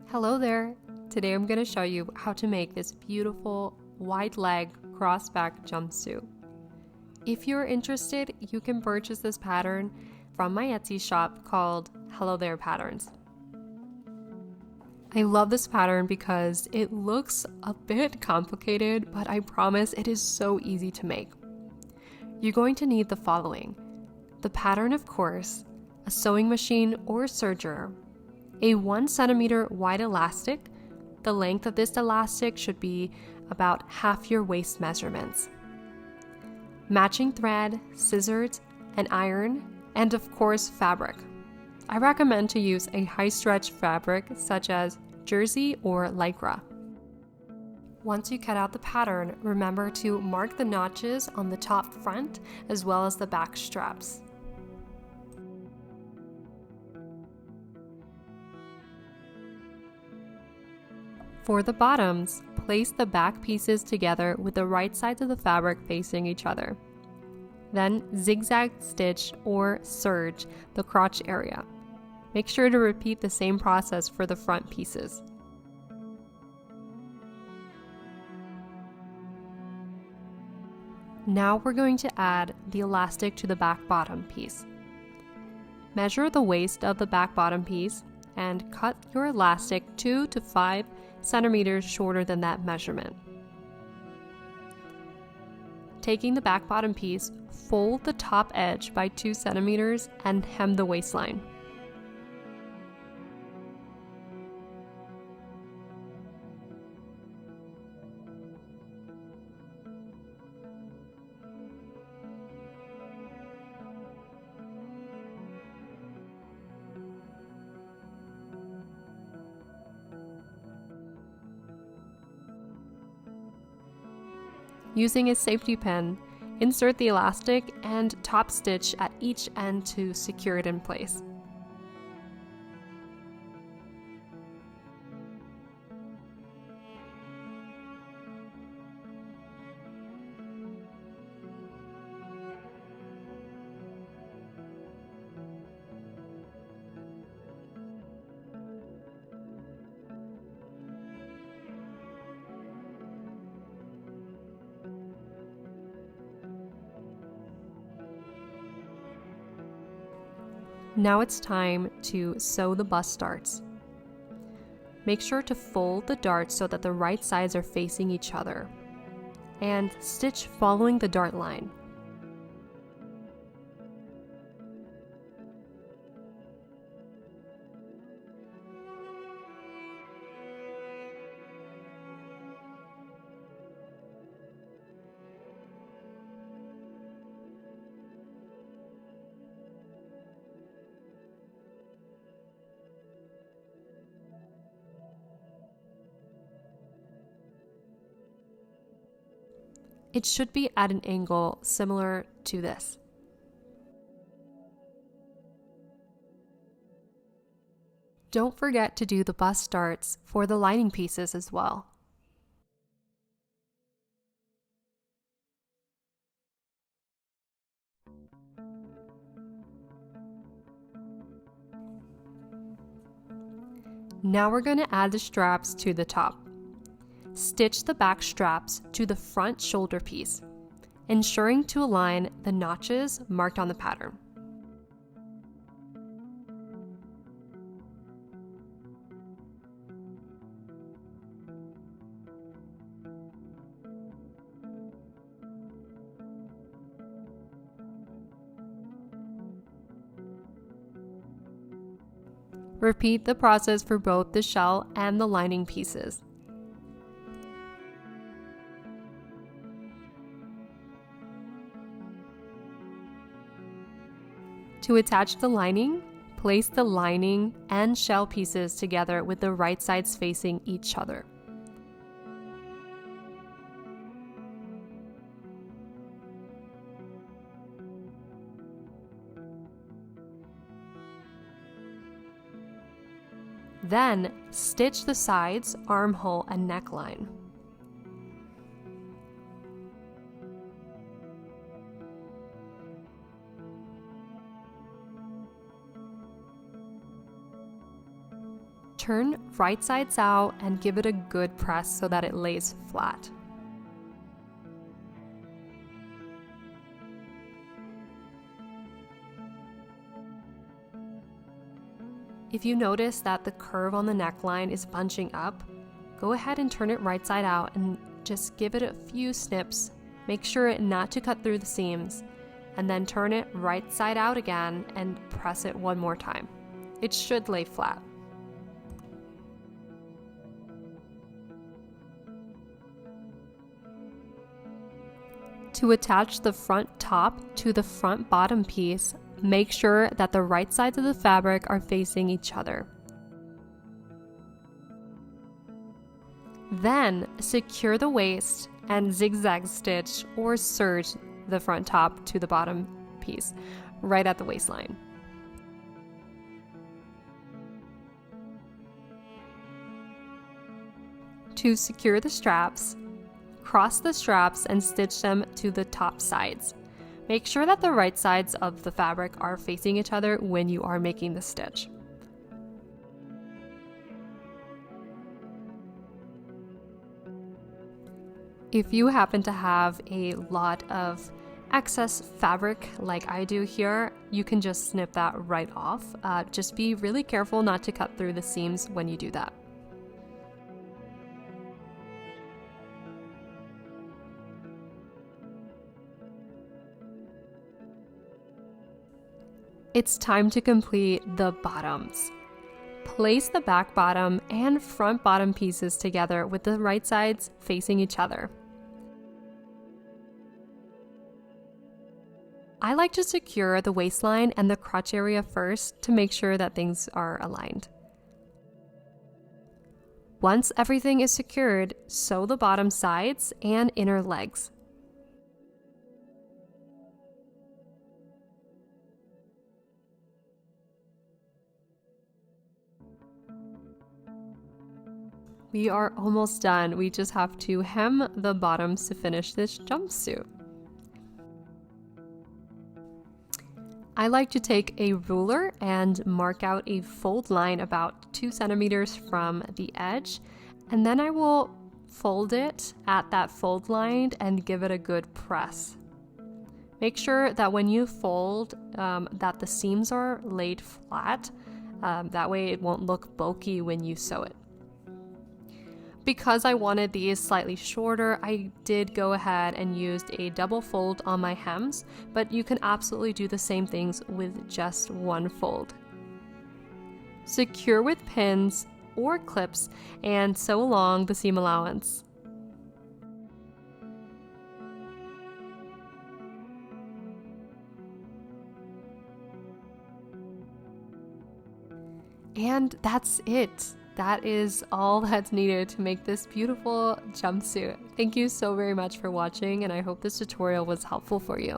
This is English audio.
Hello there! Today I'm going to show you how to make this beautiful wide leg cross-back jumpsuit. If you're interested, you can purchase this pattern from my Etsy shop called Hello There Patterns. I love this pattern because it looks a bit complicated, but I promise it is so easy to make. You're going to need the following: the pattern, of course, a sewing machine or serger, a 1 centimeter wide elastic. The length of this elastic should be about half your waist measurements, matching thread, scissors, an iron, and of course fabric. I recommend to use a high stretch fabric such as jersey or lycra. Once you cut out the pattern, remember to mark the notches on the top front as well as the back straps. For the bottoms, place the back pieces together with the right sides of the fabric facing each other. Then zigzag stitch or serge the crotch area. Make sure to repeat the same process for the front pieces. Now we're going to add the elastic to the back bottom piece. Measure the waist of the back bottom piece and cut your elastic 2 to 5 centimeters shorter than that measurement. Taking the back bottom piece, fold the top edge by 2 centimeters and hem the waistline. Using a safety pin, insert the elastic and top stitch at each end to secure it in place. Now it's time to sew the bust darts. Make sure to fold the darts so that the right sides are facing each other, and stitch following the dart line. It should be at an angle similar to this. Don't forget to do the bust darts for the lining pieces as well. Now we're going to add the straps to the top. Stitch the back straps to the front shoulder piece, ensuring to align the notches marked on the pattern. Repeat the process for both the shell and the lining pieces. To attach the lining, place the lining and shell pieces together with the right sides facing each other. Then, stitch the sides, armhole, and neckline. Turn right sides out and give it a good press so that it lays flat. If you notice that the curve on the neckline is bunching up, go ahead and turn it right side out and just give it a few snips. Make sure not to cut through the seams, and then turn it right side out again and press it one more time. It should lay flat. To attach the front top to the front bottom piece, make sure that the right sides of the fabric are facing each other. Then secure the waist and zigzag stitch or serge the front top to the bottom piece right at the waistline. To secure the straps, cross the straps and stitch them to the top sides. Make sure that the right sides of the fabric are facing each other when you are making the stitch. If you happen to have a lot of excess fabric like I do here, you can just snip that right off. Just be really careful not to cut through the seams when you do that. It's time to complete the bottoms. Place the back bottom and front bottom pieces together with the right sides facing each other. I like to secure the waistline and the crotch area first to make sure that things are aligned. Once everything is secured, sew the bottom sides and inner legs. We are almost done. We just have to hem the bottoms to finish this jumpsuit. I like to take a ruler and mark out a fold line about 2 centimeters from the edge, and then I will fold it at that fold line and give it a good press. Make sure that when you fold that the seams are laid flat, that way it won't look bulky when you sew it. Because I wanted these slightly shorter, I did go ahead and used a double fold on my hems, but you can absolutely do the same things with just one fold. Secure with pins or clips and sew along the seam allowance. And that's it. That is all that's needed to make this beautiful jumpsuit. Thank you so very much for watching, and I hope this tutorial was helpful for you.